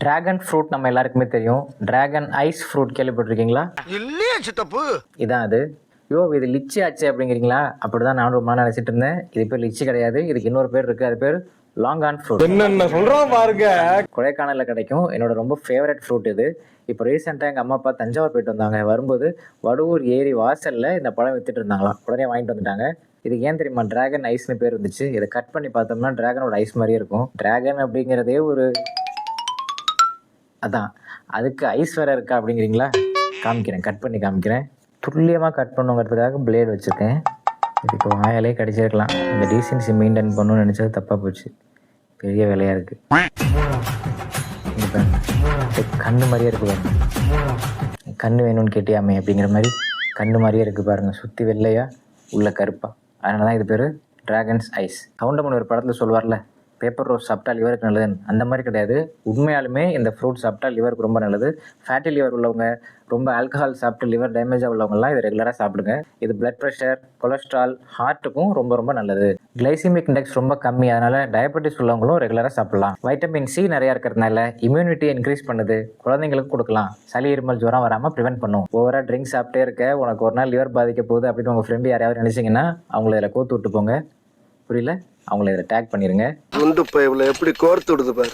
Dragon fruit நம்ம எல்லாருக்குமே தெரியும். டிராகன் ஐஸ் ஃப்ரூட் கேள்விப்பட்டிருக்கீங்களா? இல்லையே சித்தப்பு. இதான் அது. இது லிச்சி ஆச்சு அப்படிங்கிறீங்களா? அப்படிதான் நானும் ரொம்ப நாள் நினைச்சிட்டு இருந்தேன். இது பேர் லிச்சி கிடையாது. இதுக்கு இன்னொரு பேர் இருக்கு. அது பேர் லாங்கான் ஃப்ரூட். என்னென்ன சொல்றான் பாருங்க. கொடைக்கானலில் கிடைக்கும். என்னோட ரொம்ப ஃபேவரட் ஃப்ரூட் இது. இப்போ ரீசெண்டாக எங்கள் அம்மா அப்பா தஞ்சாவூர் போயிட்டு வந்தாங்க. வரும்போது வடுவூர் ஏரி வாசலில் இந்த பழம் வித்துட்டு இருந்தாங்களாம். உடனே வாங்கிட்டு வந்துட்டாங்க. இது ஏன் தெரியுமா டிராகன் ஐஸ்னு பேர் இருந்துச்சு? இதை கட் பண்ணி பார்த்தோம்னா டிராகனோட ஐஸ் மாதிரியே இருக்கும். டிராகன் அப்படிங்கிறதே ஒரு அதான், அதுக்கு ஐஸ் வேற இருக்கா அப்படிங்கிறீங்களா? காமிக்கிறேன், கட் பண்ணி காமிக்கிறேன். துல்லியமாக கட் பண்ணுங்கிறதுக்காக பிளேடு வச்சுருக்கேன். இதுக்கு வாயாலே கடிச்சிருக்கலாம். இந்த டீசென்சி மெயின்டைன் பண்ணணும்னு நினச்சது தப்பாக போச்சு. பெரிய வேலையாக இருக்குது. கண்ணு மாதிரியே இருக்குது பாருங்க. கண்ணு வேணும்னு கேட்டியாமே அப்படிங்கிற மாதிரி கண்ணு மாதிரியே இருக்குது பாருங்கள். சுற்றி வெள்ளையா உள்ள கருப்பா. அதனால தான் இது பேர் டிராகன்ஸ் ஐஸ். கவுண்டமன் ஒரு படத்தில் சொல்லுவார்ல, பேப்பர் ரோஸ் சாப்பிட்டா லிவருக்கு நல்லதுன்னு. அந்த மாதிரி கிடையாது. உண்மையாலுமே இந்த ஃப்ரூட் சாப்பிட்டா லிவருக்கு ரொம்ப நல்லது. ஃபேட்டி லிவர் உள்ளவங்க, ரொம்ப ஆல்கஹால் சாப்பிட்டு லிவர் டேமேஜாக உள்ளவங்கலாம் இதை ரெகுலராக சாப்பிடுங்க. இது பிளட் ப்ரெஷர், கொலஸ்ட்ரால், ஹார்ட்டுக்கும் ரொம்ப ரொம்ப நல்லது. கிளைசிமிக் இண்டெக்ஸ் ரொம்ப கம்மி. அதனால் டயபெட்டிஸ் உள்ளவங்களும் ரெகுலராக சாப்பிடலாம். வைட்டமின் சி நிறையா இருக்கிறதுனால இம்யூனிட்டியை இன்க்ரீஸ் பண்ணுது. குழந்தைங்களுக்கு கொடுக்கலாம். சளி இருமல் ஜுரம் வராமல் ப்ரிவென்ட் பண்ணும். ஓவராக ட்ரிங்க்ஸ் சாப்பிட்டே இருக்க உனக்கு ஒரு நாள் லிவர் பாதிக்க போகுது அப்படின்னு உங்கள் ஃப்ரெண்டு யாரையாவது நினச்சிங்கன்னா அவங்கள இதில் கோத்து விட்டு போங்க. புரியல? அவங்கள இதில் டேக் பண்ணிடுங்க. குண்டு பைப்ல எப்படி கோர்த்து விடுது பாரு.